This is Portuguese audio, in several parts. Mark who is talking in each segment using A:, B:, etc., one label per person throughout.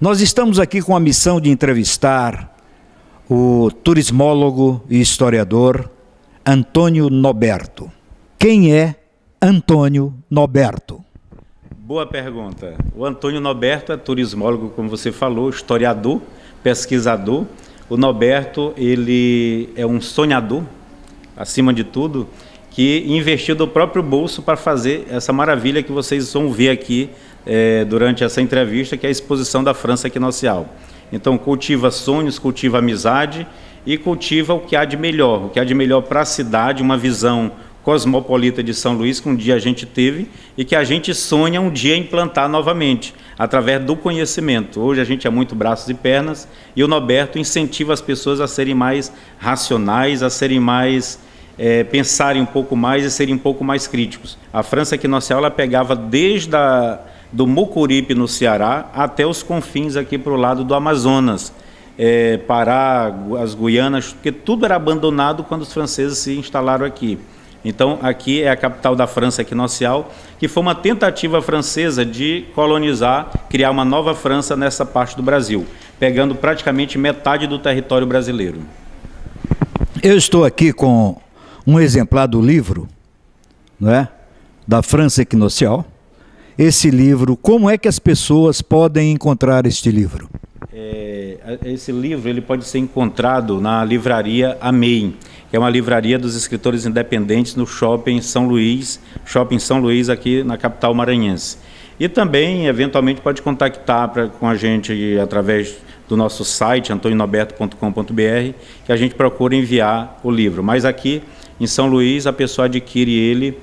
A: Nós estamos aqui com a missão de entrevistar o turismólogo e historiador Antônio Noberto. Quem é Antônio Noberto?
B: Boa pergunta. O Antônio Noberto é turismólogo, como você falou, historiador, pesquisador. O Noberto, ele é um sonhador, acima de tudo, que investiu do próprio bolso para fazer essa maravilha que vocês vão ver aqui durante essa entrevista, que é a exposição da França Equinocial. Então, cultiva sonhos, cultiva amizade e cultiva o que há de melhor. O que há de melhor para a cidade, uma visão cosmopolita de São Luís, que um dia a gente teve e que a gente sonha um dia implantar novamente, através do conhecimento. Hoje a gente é muito braços e pernas e o Noberto incentiva as pessoas a serem mais racionais, a serem mais... pensarem um pouco mais e serem um pouco mais críticos. A França Equinocial, ela pegava desde do Mucuripe, no Ceará, até os confins aqui para o lado do Amazonas, Pará, as Guianas, porque tudo era abandonado quando os franceses se instalaram aqui. Então, aqui é a capital da França Equinocial, que foi uma tentativa francesa de colonizar, criar uma nova França nessa parte do Brasil, pegando praticamente metade do território brasileiro.
A: Eu estou aqui com um exemplar do livro, não é? Da França Equinocial. Esse livro, como é que as pessoas podem encontrar este livro?
B: Esse livro ele pode ser encontrado na livraria Amei, que é uma livraria dos escritores independentes no Shopping São Luís aqui na capital maranhense. E também, eventualmente, pode contactar com a gente através do nosso site, antonionoberto.com.br, que a gente procura enviar o livro. Mas aqui, em São Luís, a pessoa adquire ele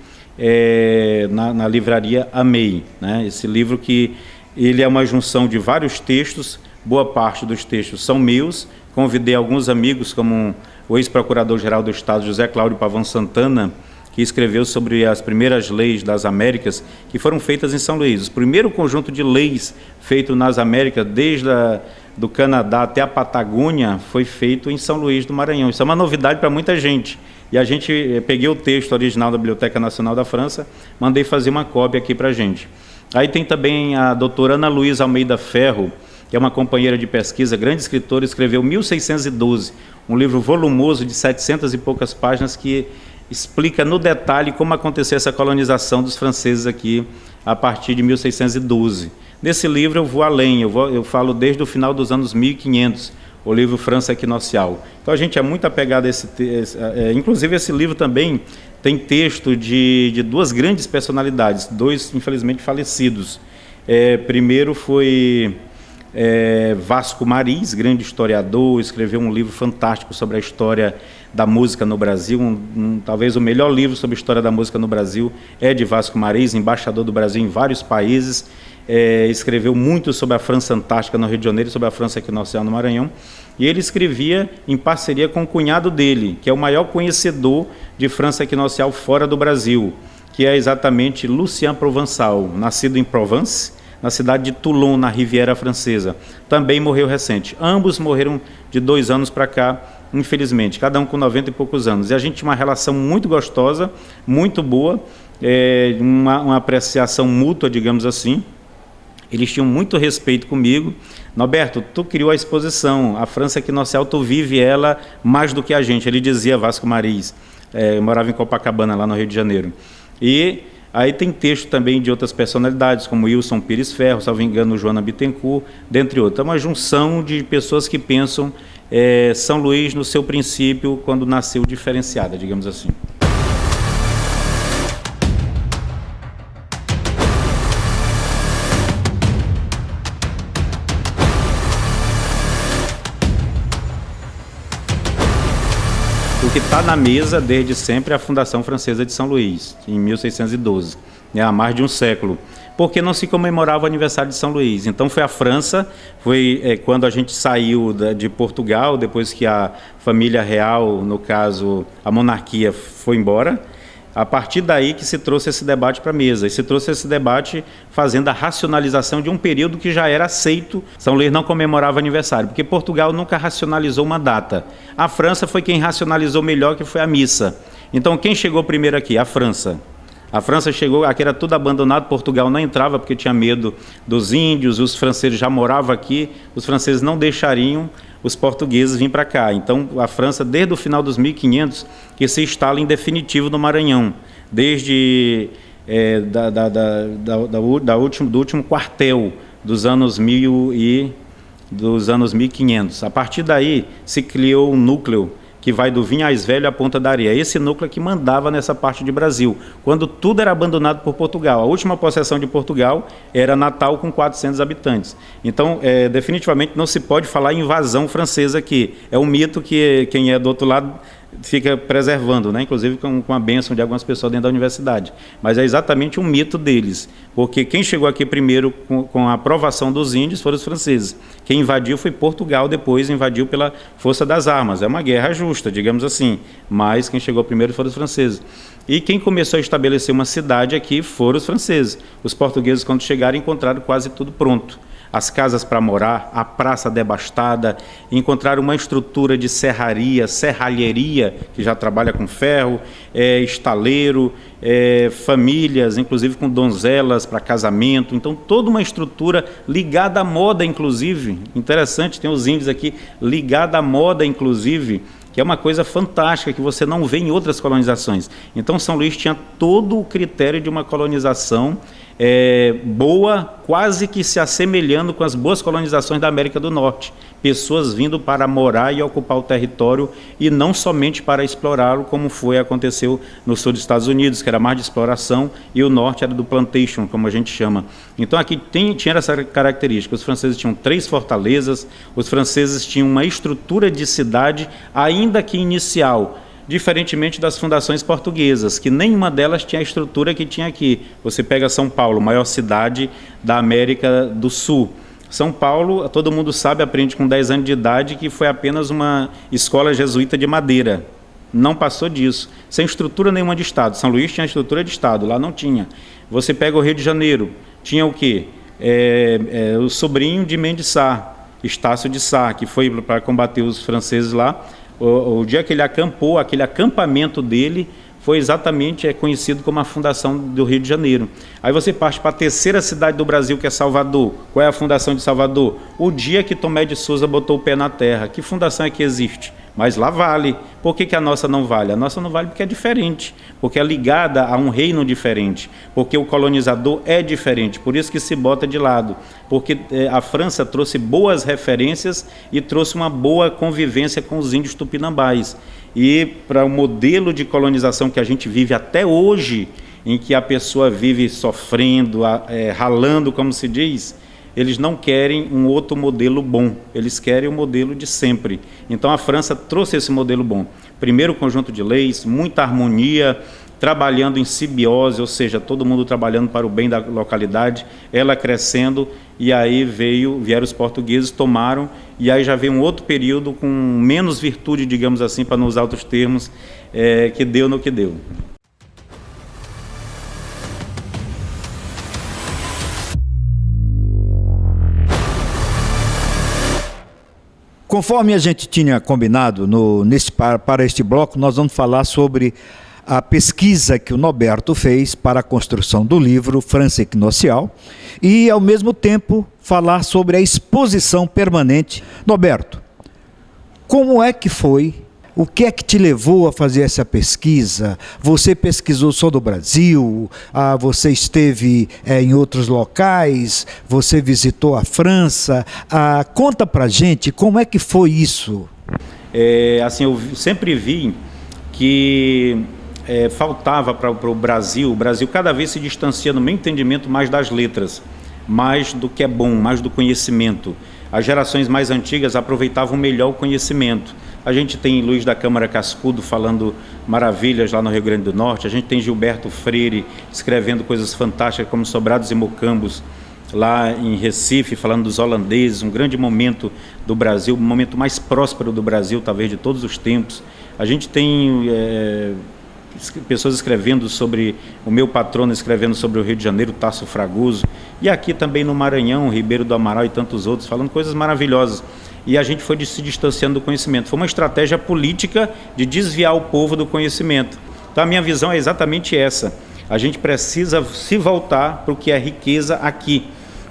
B: na livraria Amei, né? Esse livro que ele é uma junção de vários textos, boa parte dos textos são meus. Convidei alguns amigos, como o ex-procurador-geral do Estado, José Cláudio Pavão Santana, que escreveu sobre as primeiras leis das Américas, que foram feitas em São Luís. O primeiro conjunto de leis feito nas Américas, desde do Canadá até a Patagônia, foi feito em São Luís do Maranhão. Isso é uma novidade para muita gente. E a gente, peguei o texto original da Biblioteca Nacional da França, mandei fazer uma cópia aqui para a gente. Aí tem também a doutora Ana Luísa Almeida Ferro, que é uma companheira de pesquisa, grande escritora, escreveu 1612, um livro volumoso de 700 e poucas páginas que explica no detalhe como aconteceu essa colonização dos franceses aqui a partir de 1612. Nesse livro eu vou além, eu falo desde o final dos anos 1500, o livro França Equinocial. Então a gente é muito apegado a inclusive esse livro também tem texto de duas grandes personalidades, dois infelizmente falecidos. Primeiro foi Vasco Maris, grande historiador, escreveu um livro fantástico sobre a história da música no Brasil, talvez o melhor livro sobre a história da música no Brasil é de Vasco Maris, embaixador do Brasil em vários países, escreveu muito sobre a França Antártica no Rio de Janeiro, sobre a França Equinocial no Maranhão, e ele escrevia em parceria com o cunhado dele, que é o maior conhecedor de França Equinocial fora do Brasil, que é exatamente Lucien Provençal, nascido em Provence, na cidade de Toulon, na Riviera Francesa. Também morreu recente. Ambos morreram de 2 anos para cá, infelizmente, cada um com 90 e poucos anos. E a gente tinha uma relação muito gostosa, muito boa, uma apreciação mútua, digamos assim. Eles tinham muito respeito comigo. Noberto, tu criou a exposição, a França Equinocial, tu vive ela mais do que a gente. Ele dizia, Vasco Maris, eu morava em Copacabana, lá no Rio de Janeiro. E aí tem texto também de outras personalidades, como Wilson Pires Ferro, salvo engano, Joana Bittencourt, dentre outros. É uma junção de pessoas que pensam São Luís no seu princípio, quando nasceu diferenciada, digamos assim. O que está na mesa desde sempre é a Fundação Francesa de São Luís, em 1612, há mais de um século, porque não se comemorava o aniversário de São Luís. Então foi a França, quando a gente saiu de Portugal, depois que a família real, no caso a monarquia, foi embora, a partir daí que se trouxe esse debate para a mesa, e se trouxe esse debate fazendo a racionalização de um período que já era aceito. São Luís não comemorava aniversário, porque Portugal nunca racionalizou uma data. A França foi quem racionalizou melhor, que foi a missa. Então quem chegou primeiro aqui? A França. A França chegou, aqui era tudo abandonado, Portugal não entrava porque tinha medo dos índios, os franceses já moravam aqui, os franceses não deixariam os portugueses virem para cá. Então a França, desde o final dos 1500, que se instala em definitivo no Maranhão, desde do último quartel dos anos 1500. A partir daí se criou um núcleo que vai do Vinhais Velho à Ponta da Areia. Esse núcleo que mandava nessa parte de Brasil, quando tudo era abandonado por Portugal. A última possessão de Portugal era Natal, com 400 habitantes. Então, definitivamente não se pode falar em invasão francesa aqui. É um mito que quem é do outro lado fica preservando, né? Inclusive com a bênção de algumas pessoas dentro da universidade. Mas é exatamente um mito deles, porque quem chegou aqui primeiro com a aprovação dos índios foram os franceses. Quem invadiu foi Portugal, depois invadiu pela força das armas. É uma guerra justa, digamos assim, mas quem chegou primeiro foram os franceses. E quem começou a estabelecer uma cidade aqui foram os franceses. Os portugueses, quando chegaram, encontraram quase tudo pronto. As casas para morar, a praça devastada, encontraram uma estrutura de serraria, serralheria, que já trabalha com ferro, estaleiro, famílias, inclusive com donzelas para casamento. Então, toda uma estrutura ligada à moda, inclusive. Interessante, tem os índios aqui, ligada à moda, inclusive, que é uma coisa fantástica que você não vê em outras colonizações. Então, São Luís tinha todo o critério de uma colonização boa, quase que se assemelhando com as boas colonizações da América do Norte. Pessoas vindo para morar e ocupar o território e não somente para explorá-lo, como aconteceu no sul dos Estados Unidos, que era mais de exploração, e o norte era do plantation, como a gente chama. Então aqui tinha essa característica. Os franceses tinham 3 fortalezas, os franceses tinham uma estrutura de cidade, ainda que inicial, diferentemente das fundações portuguesas, que nenhuma delas tinha a estrutura que tinha aqui. Você pega São Paulo, maior cidade da América do Sul. São Paulo, todo mundo sabe, aprende com 10 anos de idade, que foi apenas uma escola jesuíta de madeira. Não passou disso, sem estrutura nenhuma de Estado. São Luís tinha estrutura de Estado, lá não tinha. Você pega o Rio de Janeiro, tinha o quê? O sobrinho de Mendes Sá, Estácio de Sá, que foi para combater os franceses lá. O dia que ele acampou, aquele acampamento dele foi exatamente conhecido como a fundação do Rio de Janeiro. Aí você parte para a terceira cidade do Brasil, que é Salvador. Qual é a fundação de Salvador? O dia que Tomé de Souza botou o pé na terra. Que fundação é que existe? Mas lá vale. Por que a nossa não vale? A nossa não vale porque é diferente, porque é ligada a um reino diferente, porque o colonizador é diferente, por isso que se bota de lado, porque a França trouxe boas referências e trouxe uma boa convivência com os índios tupinambás. E para o modelo de colonização que a gente vive até hoje, em que a pessoa vive sofrendo, ralando, como se diz, eles não querem um outro modelo bom, eles querem o modelo de sempre. Então a França trouxe esse modelo bom. Primeiro conjunto de leis, muita harmonia, trabalhando em simbiose, ou seja, todo mundo trabalhando para o bem da localidade, ela crescendo, e aí vieram os portugueses, tomaram, e aí já veio um outro período com menos virtude, digamos assim, para não usar outros termos, que deu no que deu.
A: Conforme a gente tinha combinado para este bloco, nós vamos falar sobre a pesquisa que o Norberto fez para a construção do livro França Equinocial e, ao mesmo tempo, falar sobre a exposição permanente. Norberto, como é que foi? O que é que te levou a fazer essa pesquisa? Você pesquisou só do Brasil? Você esteve em outros locais? Você visitou a França? Conta pra gente como é que foi isso.
B: Assim, eu sempre vi que faltava para o Brasil cada vez se distancia, no meu entendimento, mais das letras, mais do que é bom, mais do conhecimento. As gerações mais antigas aproveitavam melhor o conhecimento. A gente tem Luiz da Câmara Cascudo falando maravilhas lá no Rio Grande do Norte, a gente tem Gilberto Freire escrevendo coisas fantásticas como Sobrados e Mocambos lá em Recife, falando dos holandeses, um grande momento do Brasil, o momento mais próspero do Brasil, talvez de todos os tempos. A gente tem pessoas escrevendo sobre, o meu patrono escrevendo sobre o Rio de Janeiro, Tasso Fragoso, e aqui também no Maranhão, Ribeiro do Amaral e tantos outros, falando coisas maravilhosas. E a gente foi se distanciando do conhecimento. Foi uma estratégia política de desviar o povo do conhecimento. Então a minha visão é exatamente essa. a gente precisa se voltar para o que é riqueza aqui.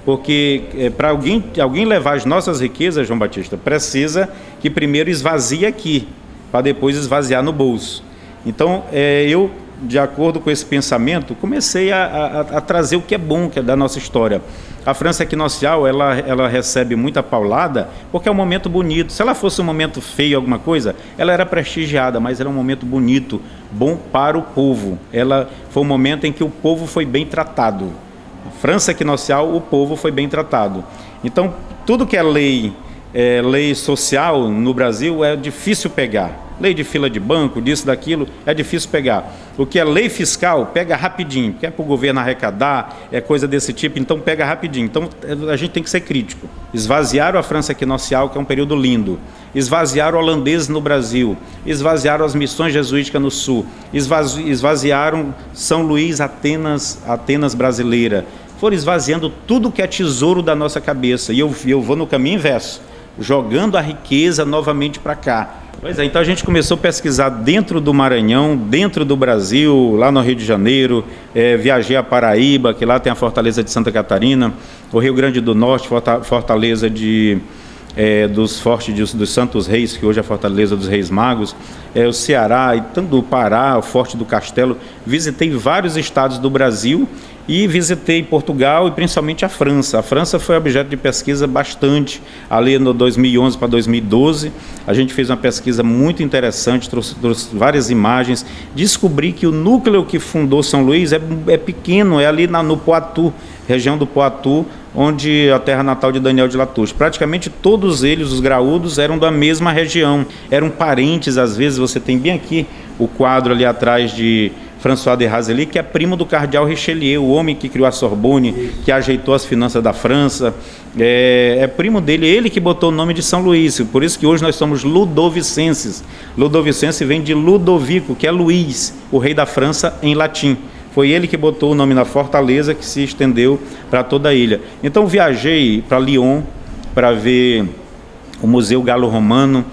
B: Porque para alguém levar as nossas riquezas, João Batista, precisa que primeiro esvazie aqui, para depois esvaziar no bolso. Então, eu, de acordo com esse pensamento, comecei a trazer o que é bom, que é da nossa história. A França Equinocial, ela recebe muita paulada porque é um momento bonito. Se ela fosse um momento feio, alguma coisa, ela era prestigiada, mas era um momento bonito, bom para o povo. Ela foi um momento em que o povo foi bem tratado. A França Equinocial, o povo foi bem tratado. Então, tudo que é lei social no Brasil é difícil pegar. Lei de fila de banco, disso, daquilo, é difícil pegar. O que é lei fiscal, pega rapidinho, porque é para o governo arrecadar, é coisa desse tipo, então pega rapidinho. Então, a gente tem que ser crítico. Esvaziaram a França Equinocial, que é um período lindo. Esvaziaram holandeses no Brasil. Esvaziaram as missões jesuíticas no Sul. Esvaziaram São Luís, Atenas brasileira. Foram esvaziando tudo que é tesouro da nossa cabeça. E eu vou no caminho inverso, jogando a riqueza novamente para cá. Pois é, então a gente começou a pesquisar dentro do Maranhão, dentro do Brasil, lá no Rio de Janeiro, viajei a Paraíba, que lá tem a Fortaleza de Santa Catarina, o Rio Grande do Norte, Fortaleza dos Fortes dos Santos Reis, que hoje é a Fortaleza dos Reis Magos, o Ceará, e tanto o Pará, o Forte do Castelo. Visitei vários estados do Brasil e visitei Portugal e principalmente a França. A França foi objeto de pesquisa bastante, ali no 2011 para 2012. A gente fez uma pesquisa muito interessante, trouxe várias imagens, descobri que o núcleo que fundou São Luís é pequeno, é ali no Poitou, região do Poitou, onde a terra natal de Daniel de Latouche. Praticamente todos eles, os graúdos, eram da mesma região, eram parentes. Às vezes você tem bem aqui o quadro ali atrás de François de Razeli, que é primo do cardeal Richelieu, o homem que criou a Sorbonne, que ajeitou as finanças da França, é primo dele, ele que botou o nome de São Luís, por isso que hoje nós somos ludovicenses. Ludovicense vem de Ludovico, que é Luís, o rei da França em latim. Foi ele que botou o nome na fortaleza, que se estendeu para toda a ilha. Então viajei para Lyon para ver o Museu Galo-Romano,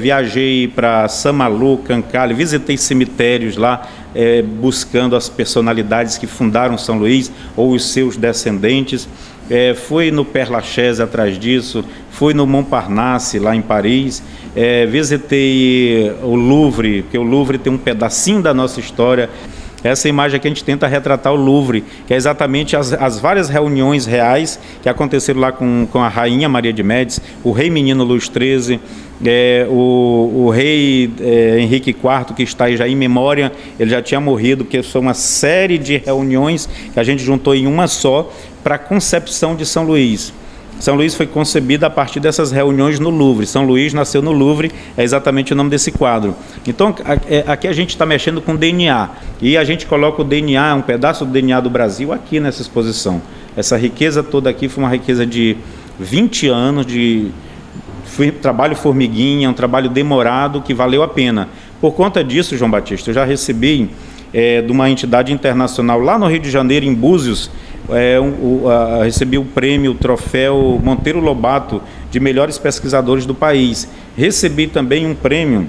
B: viajei para Saint-Malo, Cancale, visitei cemitérios lá, buscando as personalidades que fundaram São Luís ou os seus descendentes. Fui no Père Lachaise atrás disso, fui no Montparnasse lá em Paris, visitei o Louvre, porque o Louvre tem um pedacinho da nossa história. Essa imagem aqui a gente tenta retratar o Louvre, que é exatamente as várias reuniões reais que aconteceram lá com a rainha Maria de Médici, o rei menino Luís XIII, o rei Henrique IV, que está aí já em memória, ele já tinha morrido, porque foi uma série de reuniões que a gente juntou em uma só para a concepção de São Luís. São Luís foi concebida a partir dessas reuniões no Louvre. São Luís nasceu no Louvre, é exatamente o nome desse quadro. Então, aqui a gente está mexendo com DNA. E a gente coloca o DNA, um pedaço do DNA do Brasil aqui nessa exposição. Essa riqueza toda aqui foi uma riqueza de 20 anos de trabalho formiguinha, um trabalho demorado que valeu a pena. Por conta disso, João Batista, eu já recebi de uma entidade internacional lá no Rio de Janeiro, em Búzios, recebi o prêmio, o troféu Monteiro Lobato de melhores pesquisadores do país. Recebi também um prêmio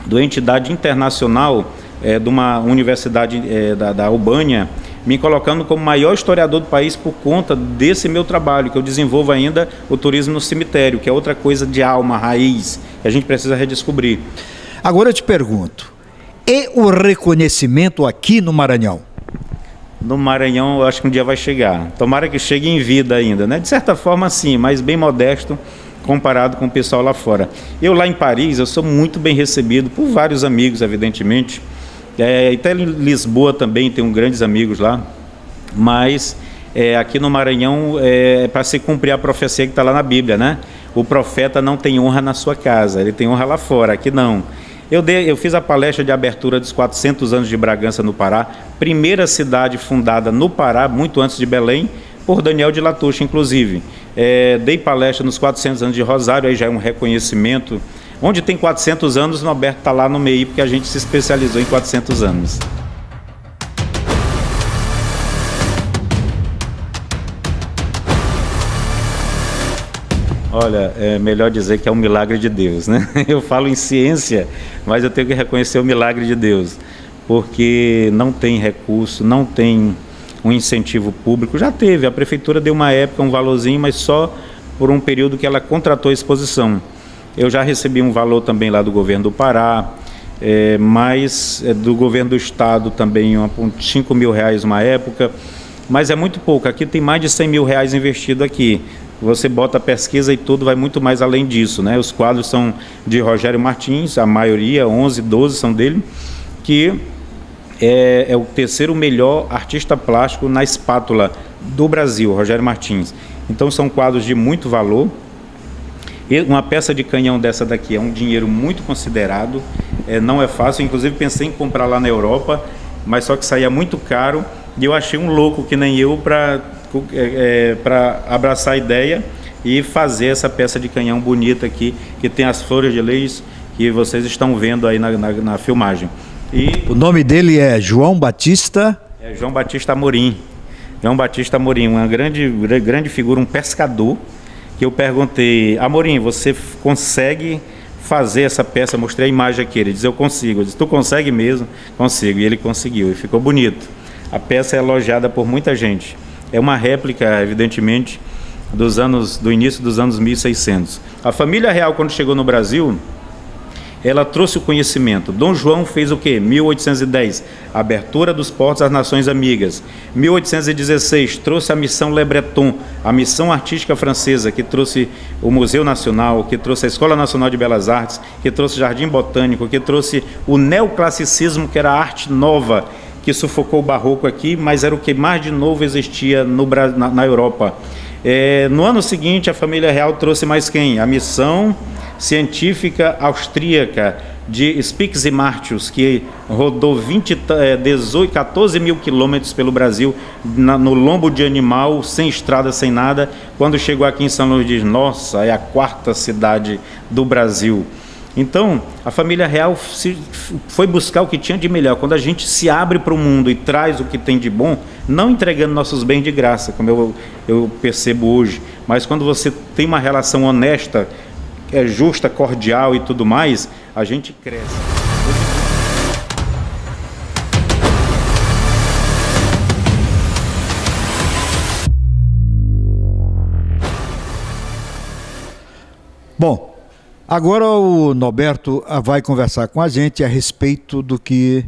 B: de uma entidade internacional, de uma universidade da Albânia, me colocando como maior historiador do país por conta desse meu trabalho, que eu desenvolvo ainda o turismo no cemitério, que é outra coisa de alma, raiz, que a gente precisa redescobrir.
A: Agora eu te pergunto, e o reconhecimento aqui no Maranhão?
B: No Maranhão, eu acho que um dia vai chegar. Tomara que chegue em vida ainda, né? De certa forma, sim, mas bem modesto comparado com o pessoal lá fora. Eu lá em Paris, eu sou muito bem recebido por vários amigos, evidentemente. Até em Lisboa também tenho grandes amigos lá. Mas aqui no Maranhão é para se cumprir a profecia que está lá na Bíblia, né? O profeta não tem honra na sua casa, ele tem honra lá fora, aqui não. Eu fiz a palestra de abertura dos 400 anos de Bragança no Pará, primeira cidade fundada no Pará, muito antes de Belém, por Daniel de Latouche, inclusive. Dei palestra nos 400 anos de Rosário, aí já é um reconhecimento. Onde tem 400 anos, o Norberto está lá no meio, porque a gente se especializou em 400 anos. Olha, é melhor dizer que é um milagre de Deus, né? Eu falo em ciência, mas eu tenho que reconhecer o milagre de Deus. porque não tem recurso, não tem um incentivo público. Já teve, a prefeitura deu uma época um valorzinho, mas só por um período que ela contratou a exposição. Eu já recebi um valor também lá do governo do Pará, mas do governo do estado também, R$5.000 uma época, mas é muito pouco. Aqui tem mais de R$100.000 investido aqui. Você bota a pesquisa e tudo, vai muito mais além disso, né? Os quadros são de Rogério Martins, a maioria, 11, 12 são dele, que é o terceiro melhor artista plástico na espátula do Brasil, Rogério Martins. Então são quadros de muito valor. E uma peça de canhão dessa daqui é um dinheiro muito considerado, não é fácil. Inclusive pensei em comprar lá na Europa, mas só que saía muito caro, e eu achei um louco que nem eu para abraçar a ideia e fazer essa peça de canhão bonita aqui, que tem as flores de lis que vocês estão vendo aí na filmagem. E
A: o nome dele é João Batista?
B: É João Batista Amorim. João Batista Amorim, uma grande figura, um pescador, que eu perguntei: Amorim, você consegue fazer essa peça? Mostrei a imagem aqui, ele disse: eu consigo. Eu disse: tu consegue mesmo? Consigo. E ele conseguiu, e ficou bonito. A peça é elogiada por muita gente. É uma réplica, evidentemente, do início dos anos 1600. A família real, quando chegou no Brasil, ela trouxe o conhecimento. Dom João fez o quê? 1810, abertura dos portos às nações amigas. 1816, trouxe a missão Le Breton, a missão artística francesa, que trouxe o Museu Nacional, que trouxe a Escola Nacional de Belas Artes, que trouxe o Jardim Botânico, que trouxe o neoclassicismo, que era a arte nova, que sufocou o barroco aqui, mas era o que mais de novo existia na Europa. No ano seguinte, a família real trouxe mais quem? A missão científica austríaca de Spix e Martius, que rodou 14 mil quilômetros pelo Brasil, no lombo de animal, sem estrada, sem nada. Quando chegou aqui em São Luís, diz: nossa, é a quarta cidade do Brasil. Então, a família real foi buscar o que tinha de melhor. Quando a gente se abre para o mundo e traz o que tem de bom, não entregando nossos bens de graça, como eu percebo hoje, mas quando você tem uma relação honesta, justa, cordial e tudo mais, a gente cresce.
A: Bom, agora o Norberto vai conversar com a gente a respeito do que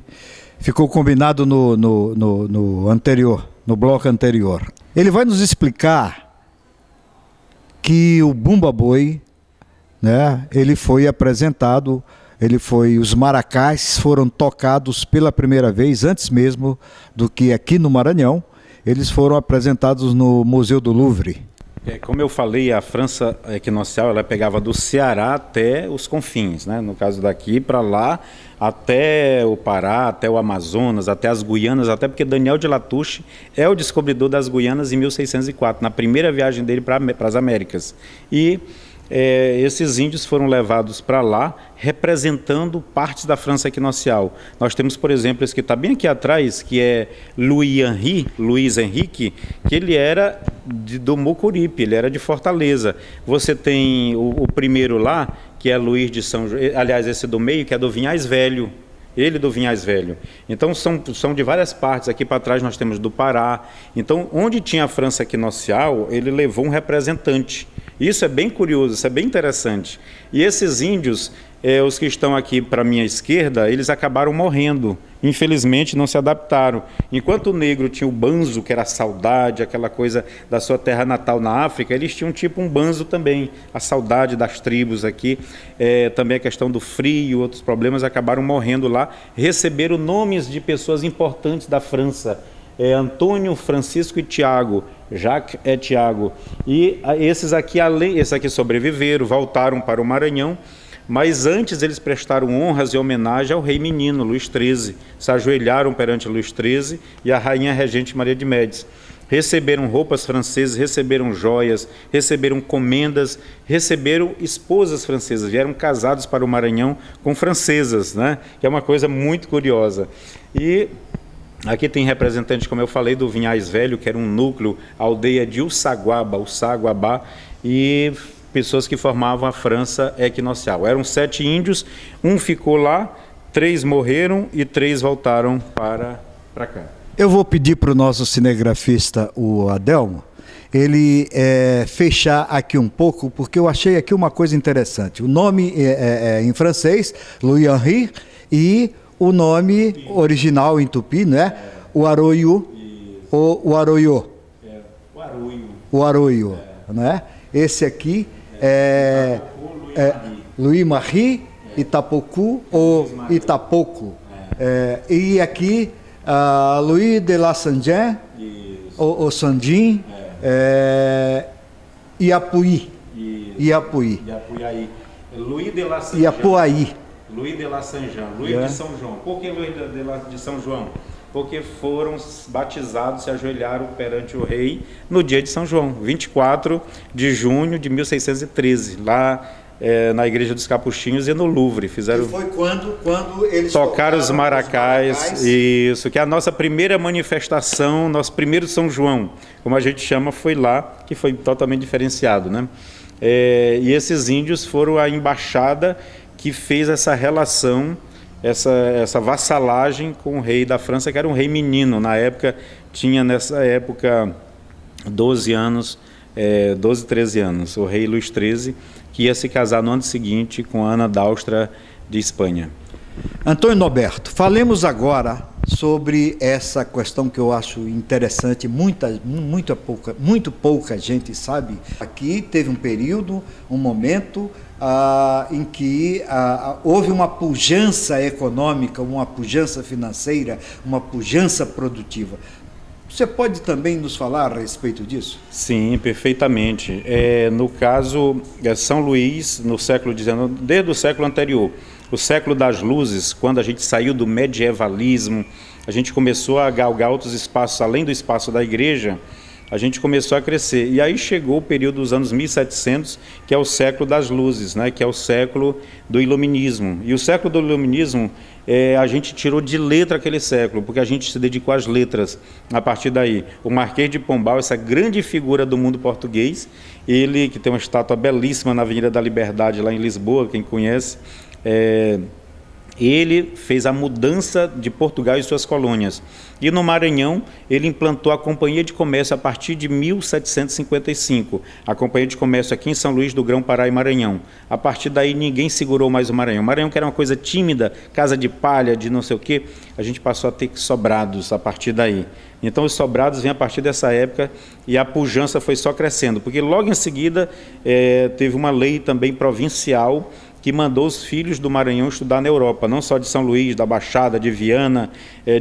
A: ficou combinado no anterior, no bloco anterior. Ele vai nos explicar que o Bumba Boi, né, ele foi apresentado, os maracás foram tocados pela primeira vez, antes mesmo do que aqui no Maranhão, eles foram apresentados no Museu do Louvre.
B: Como eu falei, a França equinocial, ela pegava do Ceará até os confins, né? No caso daqui para lá, até o Pará, até o Amazonas, até as Guianas, até porque Daniel de Latouche é o descobridor das Guianas em 1604, na primeira viagem dele para as Américas. E esses índios foram levados para lá, representando partes da França equinocial. Nós temos, por exemplo, esse que está bem aqui atrás, que é Luiz Henrique, que ele era do Mucuripe, ele era de Fortaleza. Você tem o primeiro lá, que é Luiz de São João, aliás, esse do meio, que é do Vinhais Velho. Ele do Vinhais Velho. Então são de várias partes. Aqui para trás nós temos do Pará. Então, onde tinha a França equinocial, ele levou um representante. Isso é bem curioso, isso é bem interessante. E esses índios, os que estão aqui para a minha esquerda, eles acabaram morrendo. Infelizmente não se adaptaram. Enquanto o negro tinha o banzo, que era a saudade, aquela coisa da sua terra natal na África, eles tinham tipo um banzo também, a saudade das tribos aqui. Também a questão do frio, outros problemas, acabaram morrendo lá. Receberam nomes de pessoas importantes da França. Antônio, Francisco e Tiago, Jacques e Tiago. E esses aqui sobreviveram, voltaram para o Maranhão, mas antes eles prestaram honras e homenagem ao rei menino, Luís XIII, se ajoelharam perante Luís XIII e a rainha regente Maria de Médici. Receberam roupas francesas, receberam joias, receberam comendas, receberam esposas francesas, vieram casados para o Maranhão com francesas, né? Que é uma coisa muito curiosa. E aqui tem representantes, como eu falei, do Vinhais Velho, que era um núcleo, a aldeia de Ussaguabá, e pessoas que formavam a França equinocial. Eram 7 índios, um ficou lá, 3 morreram e 3 voltaram para cá.
A: Eu vou pedir para o nosso cinegrafista, o Adelmo, ele fechar aqui um pouco, porque eu achei aqui uma coisa interessante. O nome é em francês, Louis Henri, e o nome original em tupi, né? O Arroio, o Arroio. O Arroio, né? Esse aqui é Louis Marie, Itapocu ou Itapoco. E aqui, Louis de la Sandin, o Sandin, Iapuí. Iapuí.
B: Louis de la Sandin.
A: Iapuaí.
B: Louis de la Saint-Jean, Louis de São João. Por que Louis de São João? Porque foram batizados, se ajoelharam perante o rei no dia de São João, 24 de junho de 1613, lá na Igreja dos Capuchinhos e no Louvre. Fizeram...
A: E foi quando eles
B: tocaram os maracás, isso, que é a nossa primeira manifestação, nosso primeiro São João, como a gente chama, foi lá, que foi totalmente diferenciado, né? E esses índios foram a embaixada que fez essa relação, essa vassalagem com o rei da França, que era um rei menino. Na época, tinha nessa época 12 anos, 12, 13 anos, o rei Luís XIII, que ia se casar no ano seguinte com Ana d'Áustria de Espanha.
A: Antônio Norberto, falemos agora sobre essa questão que eu acho interessante, muito pouca gente sabe. Aqui teve um período, um momento em que houve uma pujança econômica, uma pujança financeira, uma pujança produtiva. Você pode também nos falar a respeito disso?
B: Sim, perfeitamente. No caso, São Luís, no século XIX, desde o século anterior, o século das luzes, quando a gente saiu do medievalismo, a gente começou a galgar outros espaços, além do espaço da igreja, a gente começou a crescer. E aí chegou o período dos anos 1700, que é o século das luzes, né? Que é o século do iluminismo. E o século do iluminismo, a gente tirou de letra aquele século, porque a gente se dedicou às letras a partir daí. O Marquês de Pombal, essa grande figura do mundo português, ele que tem uma estátua belíssima na Avenida da Liberdade, lá em Lisboa, quem conhece, ele fez a mudança de Portugal e suas colônias. E no Maranhão, ele implantou a Companhia de Comércio a partir de 1755. A Companhia de Comércio aqui em São Luís do Grão-Pará e Maranhão. A partir daí, ninguém segurou mais o Maranhão. O Maranhão, que era uma coisa tímida, casa de palha, de não sei o quê, a gente passou a ter sobrados a partir daí. Então, os sobrados vêm a partir dessa época e a pujança foi só crescendo. Porque logo em seguida, teve uma lei também provincial que mandou os filhos do Maranhão estudar na Europa, não só de São Luís, da Baixada, de Viana,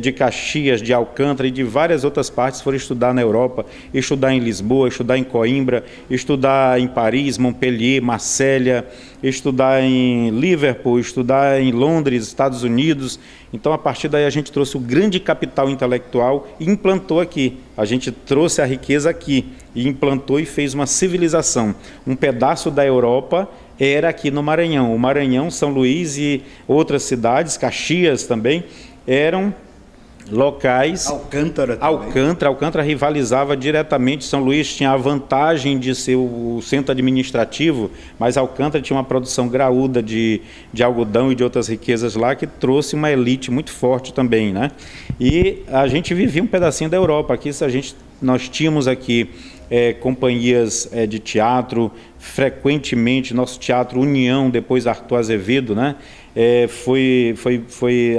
B: de Caxias, de Alcântara e de várias outras partes foram estudar na Europa, estudar em Lisboa, estudar em Coimbra, estudar em Paris, Montpellier, Marsella, estudar em Liverpool, estudar em Londres, Estados Unidos. Então, a partir daí, a gente trouxe o grande capital intelectual e implantou aqui. A gente trouxe a riqueza aqui e implantou e fez uma civilização. Um pedaço da Europa era aqui no Maranhão. O Maranhão, São Luís e outras cidades, Caxias também, eram locais...
A: Alcântara também.
B: Alcântara rivalizava diretamente. São Luís tinha a vantagem de ser o centro administrativo, mas Alcântara tinha uma produção graúda de algodão e de outras riquezas lá, que trouxe uma elite muito forte também, né? E a gente vivia um pedacinho da Europa. Aqui nós tínhamos aqui companhias de teatro, frequentemente nosso Teatro União, depois Arthur Azevedo, né? Foi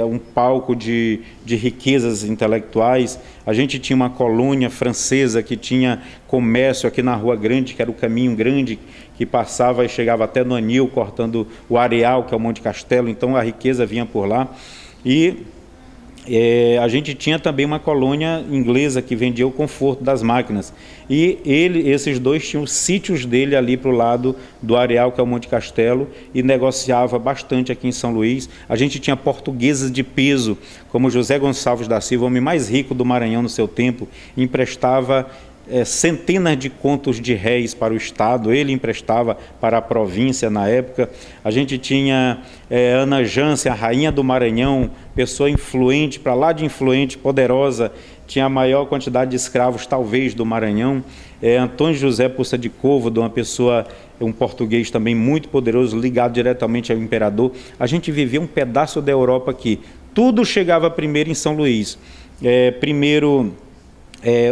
B: um palco de riquezas intelectuais. A gente tinha uma colônia francesa que tinha comércio aqui na Rua Grande, que era o Caminho Grande, que passava e chegava até no Anil, cortando o Areal, que é o Monte Castelo. Então a riqueza vinha por lá. E a gente tinha também uma colônia inglesa que vendia o conforto das máquinas. E esses dois tinham os sítios dele ali para o lado do Areal, que é o Monte Castelo, e negociava bastante aqui em São Luís. A gente tinha portugueses de peso, como José Gonçalves da Silva, o homem mais rico do Maranhão no seu tempo, emprestava centenas de contos de réis para o Estado, ele emprestava para a província na época. A gente tinha Ana Jância, a rainha do Maranhão, pessoa influente, para lá de influente, poderosa, tinha a maior quantidade de escravos, talvez, do Maranhão. Antônio José Poça de Côvado, uma pessoa, um português também muito poderoso, ligado diretamente ao imperador. A gente vivia um pedaço da Europa aqui. Tudo chegava primeiro em São Luís.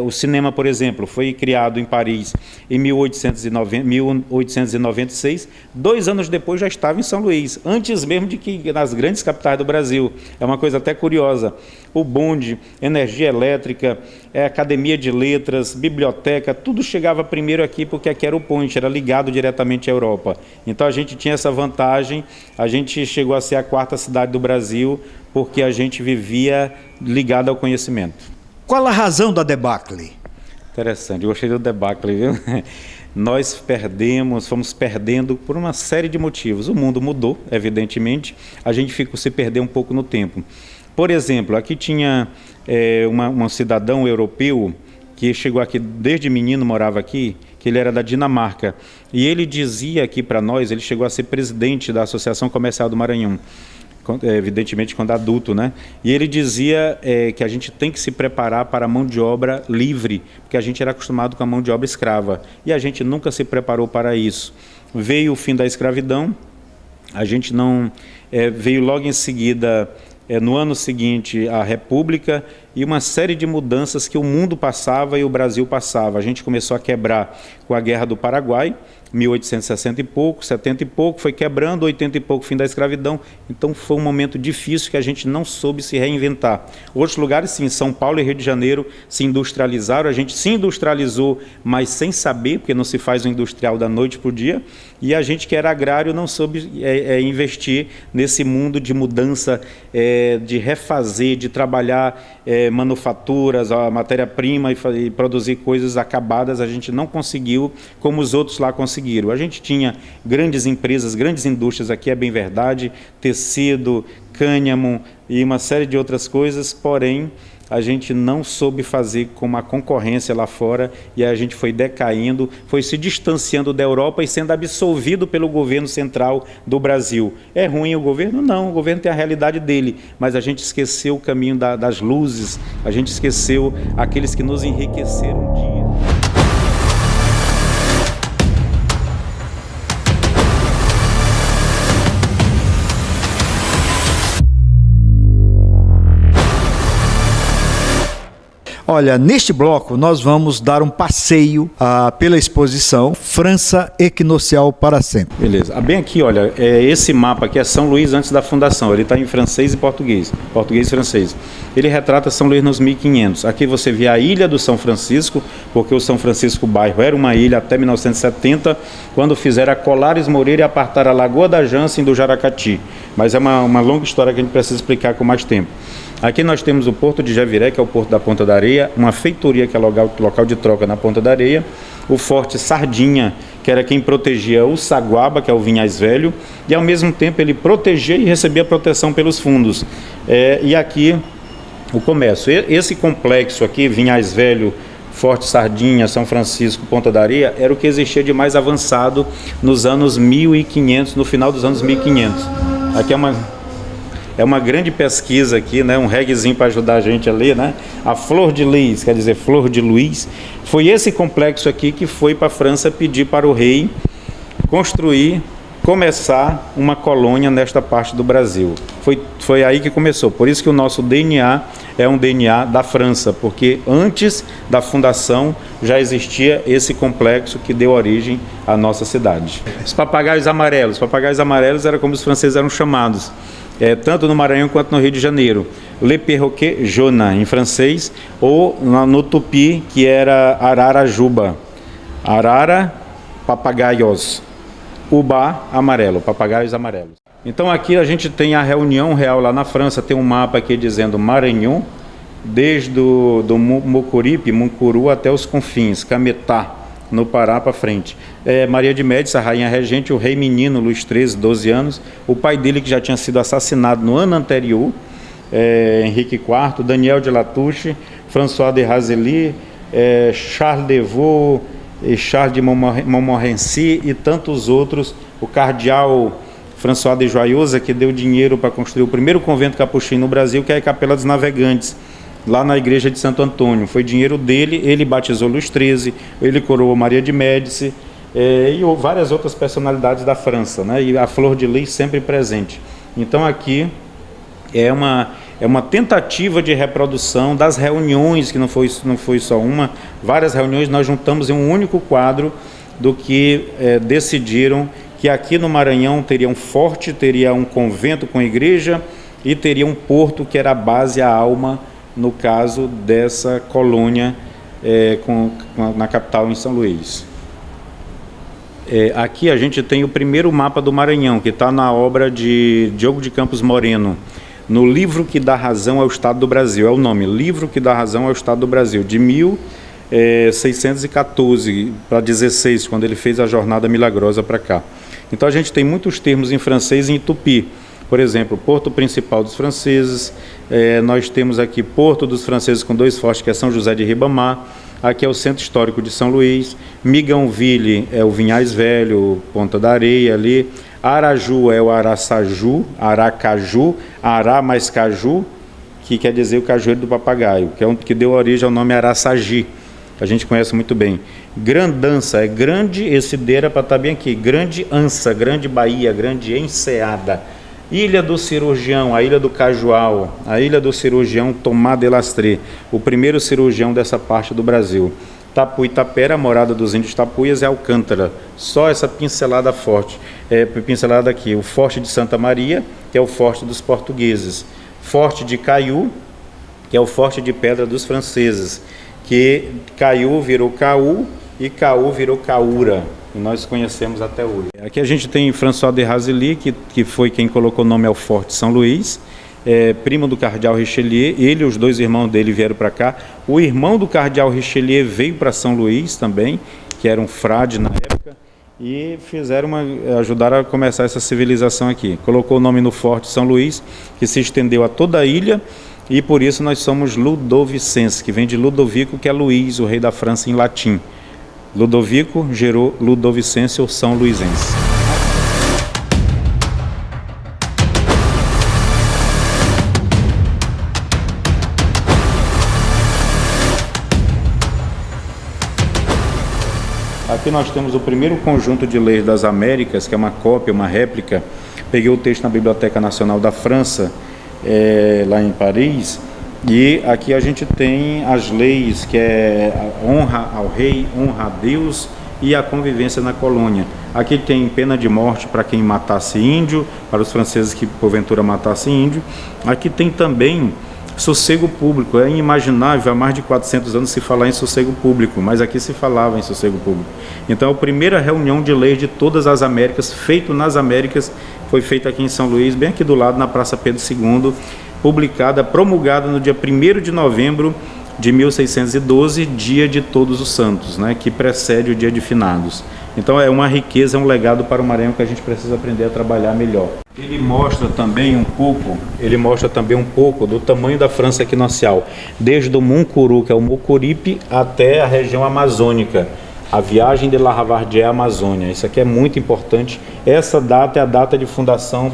B: O cinema, por exemplo, foi criado em Paris em 1896, 2 anos depois já estava em São Luís, antes mesmo de que nas grandes capitais do Brasil. É uma coisa até curiosa. O bonde, energia elétrica, academia de letras, biblioteca, tudo chegava primeiro aqui porque aqui era o ponte, era ligado diretamente à Europa. Então a gente tinha essa vantagem, a gente chegou a ser a 4ª cidade do Brasil porque a gente vivia ligado ao conhecimento.
A: Qual a razão da debacle?
B: Interessante, eu gostei do debacle, viu? Nós fomos perdendo por uma série de motivos. O mundo mudou, evidentemente, a gente ficou se perder um pouco no tempo. Por exemplo, aqui tinha um cidadão europeu que chegou aqui, desde menino morava aqui, que ele era da Dinamarca, e ele dizia aqui para nós, ele chegou a ser presidente da Associação Comercial do Maranhão, evidentemente quando adulto, né? E ele dizia que a gente tem que se preparar para a mão de obra livre, porque a gente era acostumado com a mão de obra escrava, e a gente nunca se preparou para isso. Veio o fim da escravidão, a gente não... veio logo em seguida, no ano seguinte, a República, e uma série de mudanças que o mundo passava e o Brasil passava. A gente começou a quebrar com a Guerra do Paraguai, 1860 e pouco, 70 e pouco, foi quebrando, 80 e pouco, fim da escravidão. Então foi um momento difícil que a gente não soube se reinventar. Outros lugares, sim, São Paulo e Rio de Janeiro se industrializaram, a gente se industrializou, mas sem saber, porque não se faz um industrial da noite para o dia, e a gente que era agrário não soube investir nesse mundo de mudança, de refazer, de trabalhar manufaturas, a matéria-prima e produzir coisas acabadas. A gente não conseguiu como os outros lá conseguiram. A gente tinha grandes empresas, grandes indústrias aqui, é bem verdade, tecido, cânhamo e uma série de outras coisas, porém a gente não soube fazer como a concorrência lá fora, e a gente foi decaindo, foi se distanciando da Europa e sendo absolvido pelo governo central do Brasil. É ruim o governo? Não, o governo tem a realidade dele, mas a gente esqueceu o caminho das luzes, a gente esqueceu aqueles que nos enriqueceram um dia.
A: Olha, neste bloco nós vamos dar um passeio pela exposição França Equinocial para Sempre.
B: Beleza. Bem aqui, olha, esse mapa aqui é São Luís antes da fundação. Ele está em francês e português e francês. Ele retrata São Luís nos 1500. Aqui você vê a ilha do São Francisco, porque o São Francisco bairro era uma ilha até 1970, quando fizeram a Colares Moreira e apartaram a Lagoa da Jansen do Jaracati. Mas é uma longa história que a gente precisa explicar com mais tempo. Aqui nós temos o Porto de Javiré, que é o Porto da Ponta da Areia, uma feitoria, que é local de troca na Ponta da Areia, o Forte Sardinha, que era quem protegia o Saguaba, que é o Vinhais Velho, e ao mesmo tempo ele protegia e recebia proteção pelos fundos. E aqui o comércio. Esse complexo aqui, Vinhais Velho, Forte Sardinha, São Francisco, Ponta da Areia, era o que existia de mais avançado nos anos 1500, no final dos anos 1500. Aqui é uma grande pesquisa aqui, né? Um reguezinho para ajudar a gente ali, né? A Flor de Lis, quer dizer, Flor de Luís. Foi esse complexo aqui que foi para a França pedir para o rei começar uma colônia nesta parte do Brasil. Foi aí que começou. Por isso que o nosso DNA é um DNA da França, porque antes da fundação já existia esse complexo que deu origem à nossa cidade. Os papagaios amarelos eram como os franceses eram chamados. Tanto no Maranhão quanto no Rio de Janeiro. Le perroquet jaune, em francês, ou no tupi, que era ararajuba. Arara, papagaios. Uba, amarelo, papagaios amarelos. Então aqui a gente tem a reunião real lá na França, tem um mapa aqui dizendo Maranhão, desde do Mucuripe, Mucuru até os confins, Cametá, no Pará para frente. Maria de Médici, a rainha regente, o rei menino, Luís XIII, 12 anos, o pai dele que já tinha sido assassinado no ano anterior, Henrique IV, Daniel de Latouche, François de Razely, Charles de Vaux, Charles de Montmorency e tantos outros, o cardeal François de Joyosa, que deu dinheiro para construir o primeiro convento capuchinho no Brasil, que é a Capela dos Navegantes, lá na igreja de Santo Antônio. Foi dinheiro dele, ele batizou Luís XIII, ele coroou Maria de Médici, e várias outras personalidades da França, né? E a flor de lis sempre presente. Então aqui é uma tentativa de reprodução das reuniões, que não foi só uma, várias reuniões nós juntamos em um único quadro do que decidiram que aqui no Maranhão teria um forte, teria um convento com igreja e teria um porto que era a base, a alma, no caso dessa colônia na capital, em São Luís. Aqui a gente tem o primeiro mapa do Maranhão, que está na obra de Diogo de Campos Moreno, no Livro que dá razão ao Estado do Brasil, é o nome, Livro que dá razão ao Estado do Brasil, de 1614 para 16, quando ele fez a Jornada Milagrosa para cá. Então a gente tem muitos termos em francês e em tupi. Por exemplo, Porto Principal dos Franceses, nós temos aqui Porto dos Franceses com 2 fortes, que é São José de Ribamar, aqui é o Centro Histórico de São Luís, Migãoville é o Vinhais Velho, Ponta da Areia ali, Araju é o Araçaju, Aracaju, Ará mais Caju, que quer dizer o cajueiro do papagaio, que deu origem ao nome Araçagi, que a gente conhece muito bem. Grandança é grande, esse D era para estar bem aqui, Grande Ança, Grande Bahia, Grande Enseada. Ilha do Cirurgião, a Ilha do Cajual, a Ilha do Cirurgião Tomás de Lastre, o primeiro cirurgião dessa parte do Brasil. Tapu Itapera, morada dos índios tapuias, é Alcântara. Só essa pincelada forte, pincelada aqui. O Forte de Santa Maria, que é o Forte dos portugueses. Forte de Caiú, que é o Forte de Pedra dos franceses, que Caiú virou Caú e Caú virou Caúra. E nós conhecemos até hoje. Aqui a gente tem François de Razilly, que foi quem colocou o nome ao Forte São Luís, primo do cardeal Richelieu. Ele e os 2 irmãos dele vieram para cá. O irmão do cardeal Richelieu veio para São Luís também, que era um frade na época, e ajudaram a começar essa civilização aqui. Colocou o nome no Forte São Luís, que se estendeu a toda a ilha, e por isso nós somos ludovicenses, que vem de Ludovico, que é Luís, o rei da França em latim. Ludovico gerou Ludovicense ou São Luizense. Aqui nós temos o primeiro conjunto de leis das Américas, que é uma cópia, uma réplica. Peguei o texto na Biblioteca Nacional da França, lá em Paris. E aqui a gente tem as leis, que é a honra ao rei, honra a Deus e a convivência na colônia. Aqui tem pena de morte para quem matasse índio, para os franceses que porventura matassem índio. Aqui tem também sossego público. É inimaginável há mais de 400 anos se falar em sossego público, mas aqui se falava em sossego público. Então a primeira reunião de leis de todas as Américas, feito nas Américas, foi feita aqui em São Luís, bem aqui do lado, na Praça Pedro II, promulgada no dia 1º de novembro de 1612, dia de Todos os Santos, né, que precede o dia de Finados. Então é uma riqueza, é um legado para o Maranhão que a gente precisa aprender a trabalhar melhor. Ele mostra também um pouco do tamanho da França equinocial, desde o Mucuru, que é o Mucuripe, até a região amazônica, a viagem de La Ravardie à Amazônia. Isso aqui é muito importante. Essa data é a data de fundação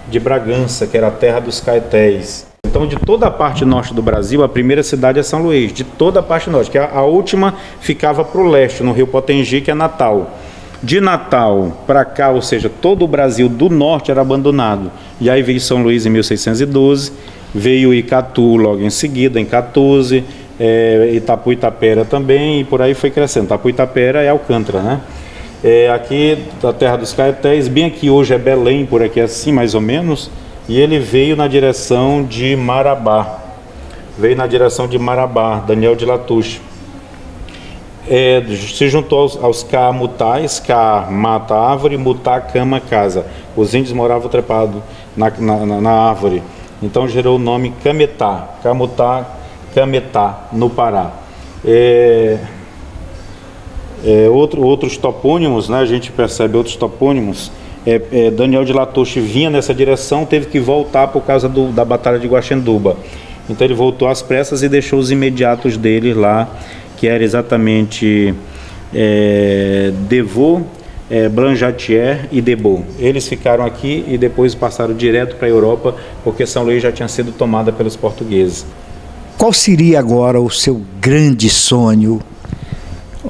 B: de Bragança, que era a terra dos Caetés. Então, de toda a parte norte do Brasil, a primeira cidade é São Luís, de toda a parte norte, que a última ficava para o leste, no Rio Potengi, que é Natal. De Natal para cá, ou seja, todo o Brasil do norte era abandonado. E aí veio São Luís em 1612, veio Icatu logo em seguida, em 14, Itapu Itapera também, e por aí foi crescendo. Itapu Itapera é Alcântara, né? Aqui da terra dos Caetés, bem aqui hoje é Belém, por aqui assim mais ou menos, e ele veio na direção de Marabá, Daniel de Latouche. Se juntou aos Camutais, Ca mata árvore, Mutá cama casa. Os índios moravam trepados na árvore, então gerou o nome Cametá, Camutá, Cametá, no Pará. Outros topônimos, né, a gente percebe outros topônimos. Daniel de Latouche vinha nessa direção, teve que voltar por causa da Batalha de Guaxenduba. Então ele voltou às pressas e deixou os imediatos dele lá que era exatamente Devaux, Blanchatier e Debo. Eles ficaram aqui e depois passaram direto para a Europa, porque São Luís já tinha sido tomada pelos portugueses.
A: Qual seria agora o seu grande sonho?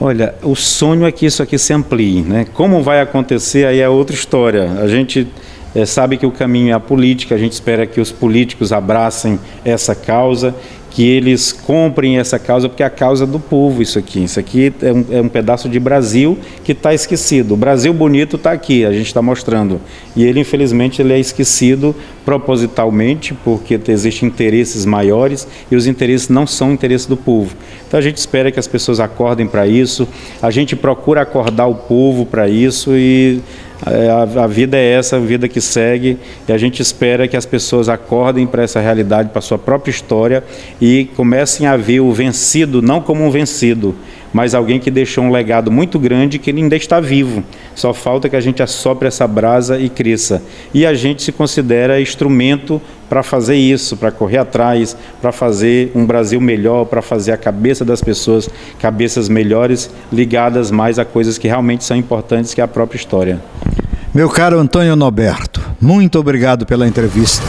B: Olha, o sonho é que isso aqui se amplie, né? Como vai acontecer aí é outra história. A gente sabe que o caminho é a política, a gente espera que os políticos abracem essa causa, que eles comprem essa causa, porque é a causa do povo isso aqui. Isso aqui é um pedaço de Brasil que está esquecido. O Brasil bonito está aqui, a gente está mostrando. E ele, infelizmente, ele é esquecido propositalmente, porque existem interesses maiores e os interesses não são interesses do povo. Então a gente espera que as pessoas acordem para isso, a gente procura acordar o povo para isso e a vida é essa, a vida que segue, e a gente espera que as pessoas acordem para essa realidade, para a sua própria história e comecem a ver o vencido não como um vencido, mas alguém que deixou um legado muito grande, que ele ainda está vivo. Só falta que a gente assopre essa brasa e cresça. E a gente se considera instrumento para fazer isso, para correr atrás, para fazer um Brasil melhor, para fazer a cabeça das pessoas, cabeças melhores, ligadas mais a coisas que realmente são importantes, que é a própria história.
A: Meu caro Antônio Norberto, muito obrigado pela entrevista.